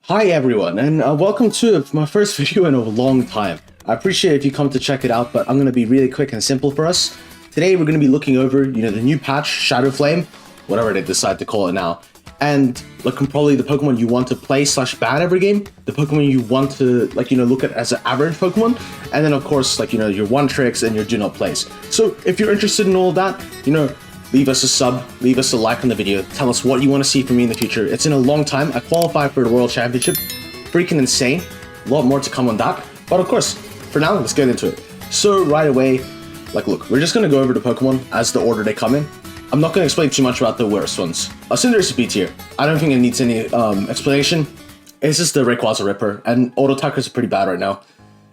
Hi everyone, and welcome to my first video in a long time. I appreciate if you come to check it out, but I'm going to be really quick and simple for us. Today we're going to be looking over, the new patch, Shadow Flame, whatever they decide to call it now. And looking probably the Pokemon you want to play / ban every game, the Pokemon you want to look at as an average Pokemon, and then of course your one tricks and your do not plays. So if you're interested in all that, leave us a sub, leave us a like on the video, tell us what you want to see from me in the future. It's in a long time. I qualified for the World Championship. Freaking insane. A lot more to come on that. But of course, for now, let's get into it. So right away, look, we're just going to go over the Pokemon as the order they come in. I'm not going to explain too much about the worst ones. Cinderace is B tier. I don't think it needs any explanation. It's just the Rayquaza Ripper, and Auto Attackers are pretty bad right now.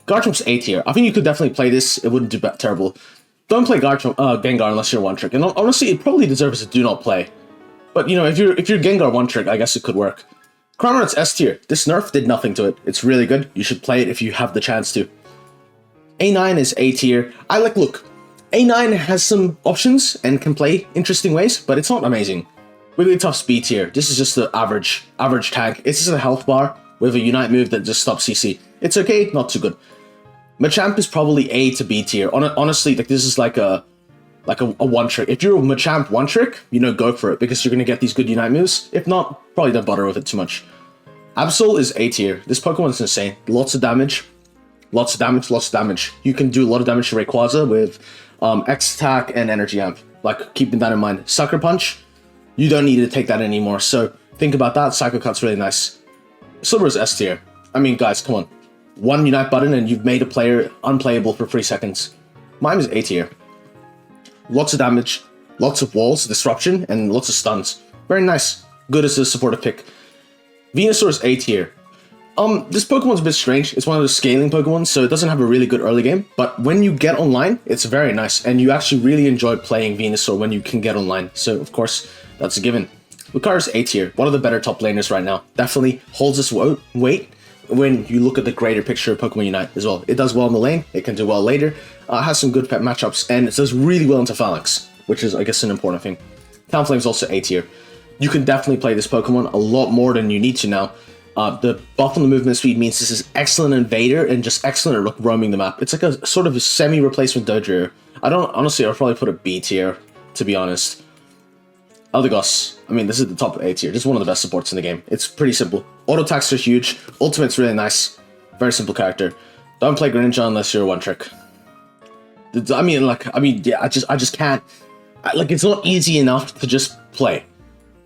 Garchomp's A tier. I think you could definitely play this. It wouldn't do terrible. Don't play Gengar unless you're one trick, and honestly, it probably deserves a do not play. But if you're Gengar one trick, I guess it could work. Cramorant's S tier. This nerf did nothing to it. It's really good. You should play it if you have the chance to. A9 is A tier. Look, A9 has some options and can play interesting ways, but it's not amazing. Wigglytuff's B tier. This is just the average tank. It's just a health bar with a Unite move that just stops CC. It's okay, not too good. Machamp is probably A to B tier. Honestly, this is like a one trick. If you're a Machamp one trick, go for it because you're gonna get these good Unite moves. If not, probably don't bother with it too much. Absol is A tier. This Pokemon is insane. Lots of damage. You can do a lot of damage to Rayquaza with X attack and Energy Amp. Keeping that in mind. Sucker Punch, you don't need to take that anymore. So think about that. Psycho Cut's really nice. Silver is S tier. I mean, guys, come on. One Unite button and you've made a player unplayable for 3 seconds. Mime is A tier. Lots of damage, lots of walls, disruption, and lots of stuns. Very nice. Good as a supportive pick. Venusaur is A tier. This Pokemon's a bit strange. It's one of the scaling Pokemon, so it doesn't have a really good early game. But when you get online, it's very nice, and you actually really enjoy playing Venusaur when you can get online. So of course, that's a given. Lucario's A tier. One of the better top laners right now. Definitely holds its weight when you look at the greater picture of Pokemon Unite as well. It does well in the lane, it can do well later, has some good pet matchups, and it does really well into Phalanx, which is, I guess, an important thing. Talonflame's also A tier. You can definitely play this Pokemon a lot more than you need to now. The buff on the movement speed means this is excellent invader and just excellent at roaming the map. It's like a sort of a semi-replacement Dodrio. Honestly, I'll probably put a B tier, to be honest. Eldegoss, I mean, this is the top A tier. This is one of the best supports in the game. It's pretty simple. Auto attacks are huge. Ultimate's really nice. Very simple character. Don't play Greninja unless you're one trick. Yeah, I just can't. It's not easy enough to just play.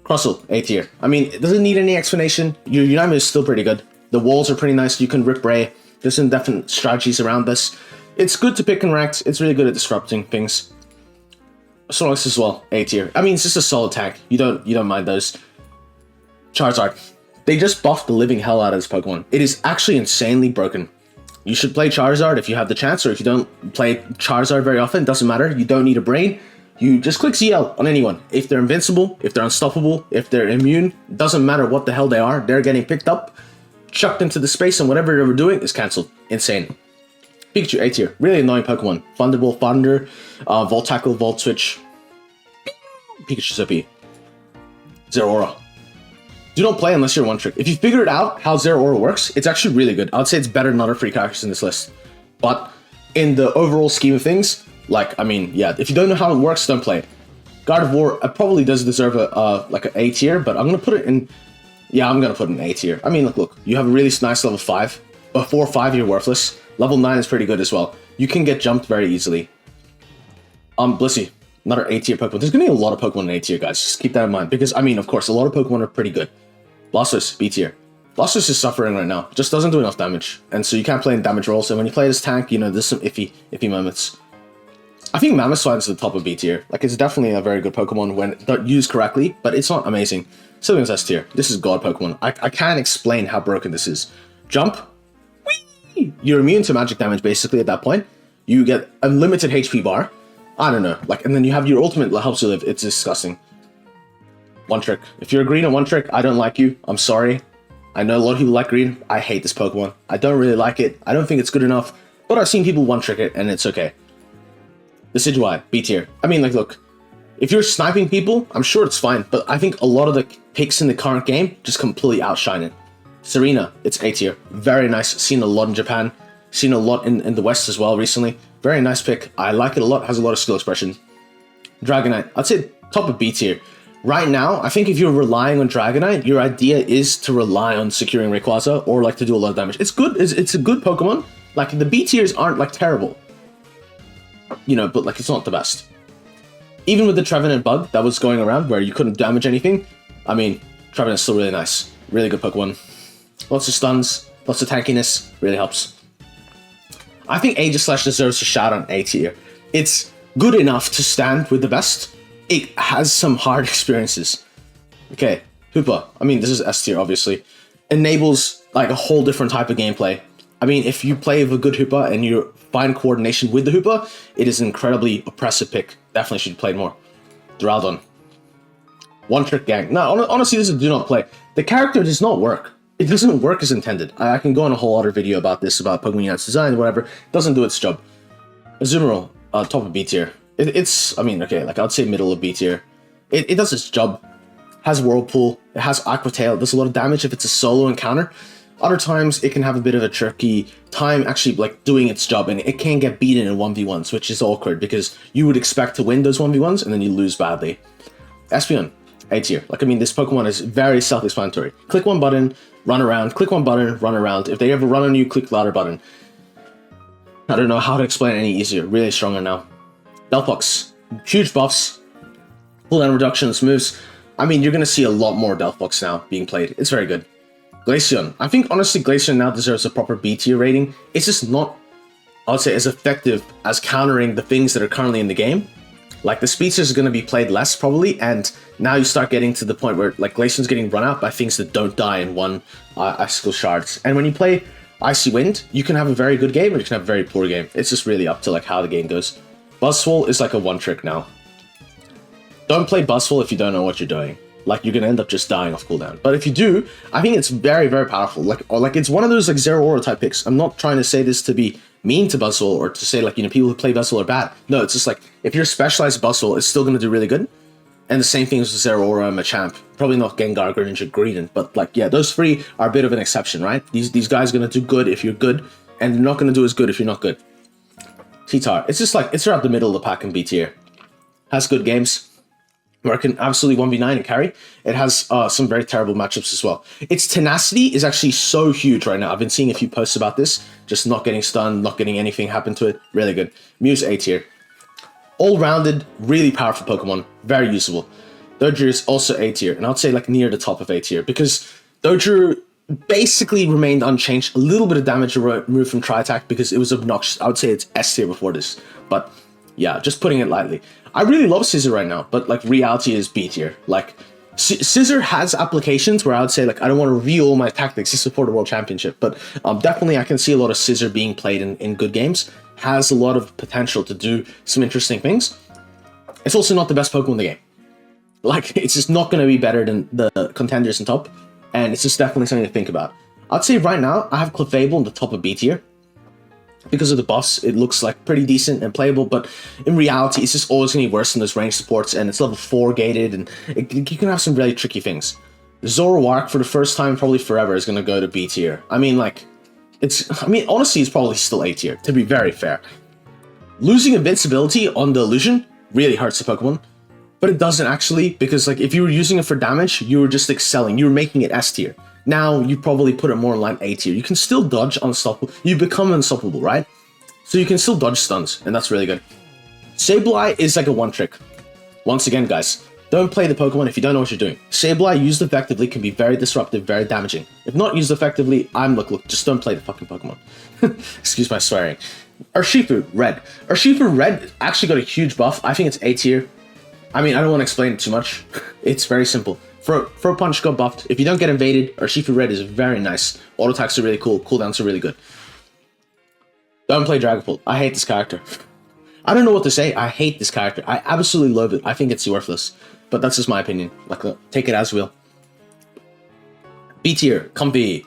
Crustle, A tier. I mean, it doesn't need any explanation. Your Unite is still pretty good. The walls are pretty nice. You can rip Ray. There's some definite strategies around this. It's good to pick and ranked. It's really good at disrupting things. Snorlax as well, A tier. I mean, it's just a solid tank. You don't mind those. Charizard. They just buffed the living hell out of this Pokemon. It is actually insanely broken. You should play Charizard if you have the chance, or if you don't play Charizard very often, doesn't matter. You don't need a brain. You just click ZL on anyone. If they're invincible, if they're unstoppable, if they're immune, doesn't matter what the hell they are. They're getting picked up, chucked into the space, and whatever they were doing is cancelled. Insane. Pikachu, A tier. Really annoying Pokemon. Thunderbolt, Thunder, Volt Tackle, Volt Switch. Pikachu's OP. Zeraora. Do not play unless you're one trick. If you figured out how Zeraora works, it's actually really good. I would say it's better than other free characters in this list. But in the overall scheme of things, if you don't know how it works, don't play it. Gardevoir probably does deserve an A tier, but I'm gonna put it in. Yeah, I'm gonna put it in A tier. I mean, look, you have a really nice level 5. Before 5, you're worthless. Level 9 is pretty good as well. You can get jumped very easily. Blissey, another A tier Pokemon. There's gonna be a lot of Pokemon in A tier, guys. Just keep that in mind. Because, of course, a lot of Pokemon are pretty good. Blastoise, B tier. Blastoise is suffering right now. Just doesn't do enough damage. And so you can't play in damage rolls. And when you play this tank, there's some iffy moments. I think Mamoswine is the top of B tier. It's definitely a very good Pokemon when used correctly, but it's not amazing. Sylveon's S tier. This is God Pokemon. I can't explain how broken this is. Jump. Whee! You're immune to magic damage, basically, at that point. You get unlimited HP bar. I don't know. And then you have your ultimate that helps you live. It's disgusting. One trick. If you're green and one trick, I don't like you. I'm sorry. I know a lot of people like green. I hate this Pokemon. I don't really like it. I don't think it's good enough. But I've seen people one trick it, and it's okay. Decidueye, B tier. Look. If you're sniping people, I'm sure it's fine. But I think a lot of the picks in the current game just completely outshine it. Serena, it's A tier. Very nice. Seen a lot in Japan. Seen a lot in the West as well recently. Very nice pick. I like it a lot. Has a lot of skill expression. Dragonite, I'd say top of B tier. Right now, I think if you're relying on Dragonite, your idea is to rely on securing Rayquaza or like to do a lot of damage. It's good. It's a good Pokemon. Like the B tiers aren't like terrible, you know, but like it's not the best. Even with the Trevenant bug that was going around where you couldn't damage anything, I mean, Trevenant's still really nice. Really good Pokemon. Lots of stuns, lots of tankiness, really helps. I think Aegislash deserves a shout on A tier. It's good enough to stand with the best. It has some hard experiences. Okay, Hoopa. I mean, this is S tier, obviously. Enables like a whole different type of gameplay. I mean, if you play with a good Hoopa and you find coordination with the Hoopa, it is an incredibly oppressive pick. Definitely should play more. Duraldon. One Trick Gang. No, honestly, this is do not play. The character does not work. It doesn't work as intended. I can go on a whole other video about this, about Pokemon Unit's design, whatever. It doesn't do its job. Azumarill, top of B tier. It's, I mean, okay, like I'd say middle of B tier. It does its job. Has Whirlpool. It has Aqua Tail. It does a lot of damage if it's a solo encounter. Other times, it can have a bit of a tricky time actually like doing its job, and it can get beaten in 1v1s, which is awkward because you would expect to win those 1v1s and then you lose badly. Espeon, A tier. Like, I mean, this Pokemon is very self-explanatory. Click one button, run around. Click one button, run around. If they ever run on you, click the other button. I don't know how to explain it any easier. Really stronger now. Delphox, huge buffs, cooldown reductions, moves. I mean, you're going to see a lot more Delphox now being played. It's very good. Glaceon. I think, honestly, Glaceon now deserves a proper B tier rating. It's just not, I would say, as effective as countering the things that are currently in the game. Like, the speedsters are going to be played less, probably, and now you start getting to the point where, like, Glaceon's getting run out by things that don't die in one Icicle Shards. And when you play Icy Wind, you can have a very good game or you can have a very poor game. It's just really up to, like, how the game goes. Buzzwole is like a one trick now. Don't play Buzzwole if you don't know what you're doing. Like, you're gonna end up just dying off cooldown. But if you do, I think it's very, very powerful. Like it's one of those like Zero Aura type picks. I'm not trying to say this to be mean to Buzzwole or to say like, you know, people who play Buzzwole are bad. No, it's just like, if you're specialized Buzzwole, it's still gonna do really good. And the same thing as Zero Aura and Machamp. Probably not Gengar, Greninja, Greedent, but like, yeah, those three are a bit of an exception, right? These guys are gonna do good if you're good, and they're not gonna do as good if you're not good. T-Tar, it's just like, it's around the middle of the pack in B tier. Has good games. Where it can absolutely 1v9 and carry. It has some very terrible matchups as well. Its tenacity is actually so huge right now. I've been seeing a few posts about this. Just not getting stunned, not getting anything happen to it. Really good. Muse A tier. All-rounded, really powerful Pokemon. Very usable. Doduo is also A tier. And I'd say like near the top of A tier. Because Doduo basically remained unchanged. A little bit of damage removed from Tri-Attack because it was obnoxious. I would say it's S tier before this. But yeah, just putting it lightly. I really love Scissor right now, but like reality is B tier. Like Scissor has applications where I would say like I don't want to reveal my tactics just before the World Championship, but definitely I can see a lot of Scissor being played in good games. Has a lot of potential to do some interesting things. It's also not the best Pokemon in the game. Like it's just not going to be better than the contenders in top, and it's just definitely something to think about. I'd say right now I have Clefable in the top of B tier. Because of the buffs, it looks like pretty decent and playable, but in reality, it's just always going to be worse than those range supports, and it's level 4 gated, and you can have some really tricky things. Zoroark, for the first time probably forever, is going to go to B tier. I mean, like, honestly, it's probably still A tier, to be very fair. Losing invincibility on the illusion really hurts the Pokemon, but it doesn't actually, because, like, if you were using it for damage, you were just excelling. You were making it S tier. Now, you probably put it more in line A tier. You can still dodge unstoppable. You become unstoppable, right? So you can still dodge stuns, and that's really good. Sableye is like a one trick. Once again, guys, don't play the Pokemon if you don't know what you're doing. Sableye, used effectively, can be very disruptive, very damaging. If not used effectively, look, just don't play the fucking Pokemon. Excuse my swearing. Urshifu, Red. Urshifu Red actually got a huge buff. I think it's A tier. I mean, I don't want to explain it too much. It's very simple. Throw Punch got buffed. If you don't get invaded, Urshifu Red is very nice. Auto attacks are really cool. Cooldowns are really good. Don't play Dragapult. I hate this character. I don't know what to say. I hate this character. I absolutely love it. I think it's worthless. But that's just my opinion. Like, take it as will. B tier, Comfy.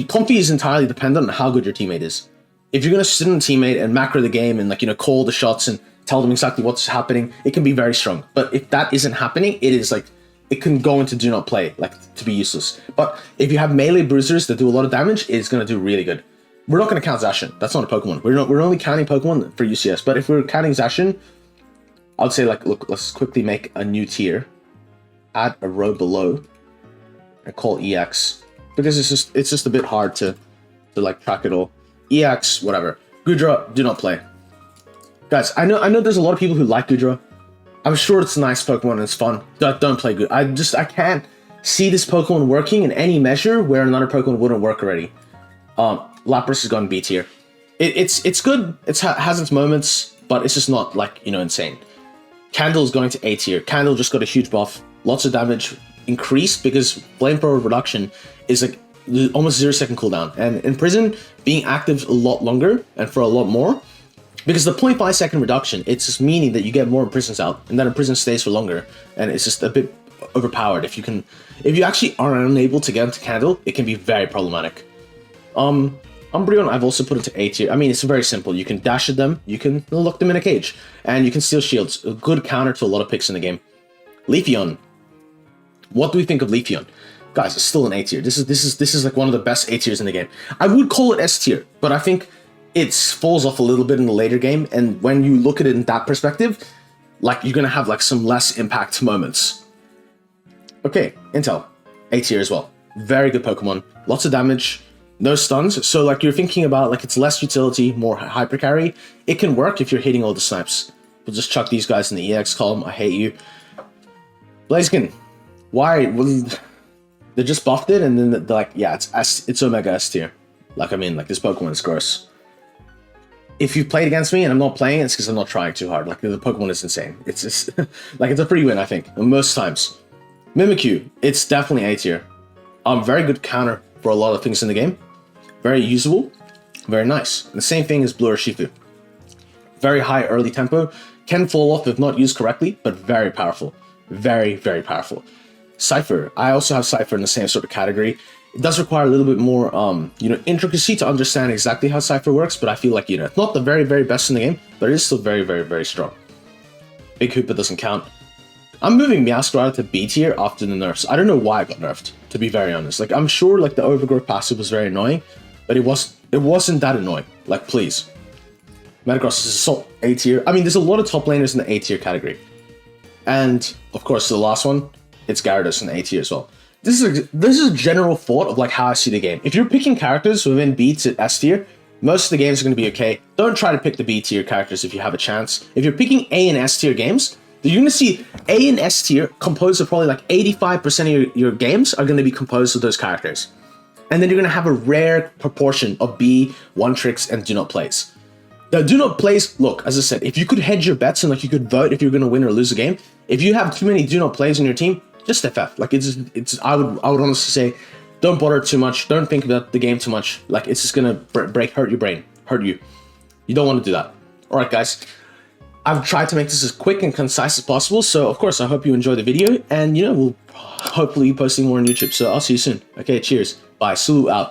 Comfy is entirely dependent on how good your teammate is. If you're going to sit in a teammate and macro the game and, like, you know, call the shots and tell them exactly what's happening, it can be very strong. But if that isn't happening, it is, like, it can go into do not play, like to be useless. But if you have melee bruisers that do a lot of damage, it's gonna do really good. We're not gonna count Zacian. That's not a Pokemon. We're only counting Pokemon for UCS. But if we're counting Zacian, I'd say like, look, let's quickly make a new tier, add a row below, and call EX, because it's just a bit hard to like track it all. EX, whatever. Goodra, do not play. Guys, I know there's a lot of people who like Goodra. I'm sure it's a nice Pokemon and it's fun. Don't play good. I can't see this Pokemon working in any measure where another Pokemon wouldn't work already. Lapras has gone B tier. It's good. It has its moments, but it's just not like, you know, insane. Candle's going to A tier. Candle just got a huge buff. Lots of damage increased because Flamethrower reduction is like almost 0-second cooldown. And in Prison, being active a lot longer and for a lot more, because the 0.5 second reduction, it's just meaning that you get more imprisons out, and that imprison stays for longer, and it's just a bit overpowered. If you actually are unable to get into Candle, it can be very problematic. Umbreon, I've also put into A tier. I mean, it's very simple. You can dash at them, you can lock them in a cage, and you can steal shields. A good counter to a lot of picks in the game. Leafeon. What do we think of Leafeon? Guys, it's still an A tier. This is like one of the best A tiers in the game. I would call it S tier, but I think it falls off a little bit in the later game, and when you look at it in that perspective, like you're gonna have like some less impact moments. Okay, Intel, A tier as well. Very good Pokemon, lots of damage, no stuns. So like you're thinking about like it's less utility, more hyper carry. It can work if you're hitting all the snipes. We'll just chuck these guys in the EX column. I hate you. Blaziken, why? Well, they just buffed it, and then they're like, yeah, it's Omega S tier. Like I mean, like this Pokemon is gross. If you've played against me and I'm not playing, it's because I'm not trying too hard. Like, the Pokemon is insane. It's just, like, it's a free win, I think, most times. Mimikyu, it's definitely A tier. Very good counter for a lot of things in the game. Very usable, very nice. And the same thing as Blue Urshifu. Very high early tempo, can fall off if not used correctly, but very powerful. Very, very powerful. Cypher, I also have Cypher in the same sort of category. It does require a little bit more, you know, intricacy to understand exactly how Cypher works, but I feel like, you know, it's not the very, very best in the game, but it is still very, very, very strong. Big Hoopa doesn't count. I'm moving Meowscarada to B tier after the nerfs. I don't know why it got nerfed, to be very honest. Like, I'm sure, like, the Overgrowth passive was very annoying, but it wasn't that annoying. Like, please. Metagross is Assault A tier. I mean, there's a lot of top laners in the A tier category. And, of course, the last one, it's Gyarados in the A tier as well. This is a general thought of like how I see the game. If you're picking characters within B to S tier, most of the games are going to be okay. Don't try to pick the B tier characters if you have a chance. If you're picking A and S tier games, you're going to see A and S tier composed of probably like 85% of your games are going to be composed of those characters. And then you're going to have a rare proportion of B, one tricks, and do not plays. The do not plays, look, as I said, if you could hedge your bets and like you could vote if you're going to win or lose a game, if you have too many do not plays in your team, just FF. Like I would honestly say, don't bother too much. Don't think about the game too much. Like it's just gonna hurt your brain, hurt you. You don't want to do that. All right, guys. I've tried to make this as quick and concise as possible. So of course, I hope you enjoy the video, and you know we'll hopefully be posting more on YouTube. So I'll see you soon. Okay, cheers. Bye. Salute out.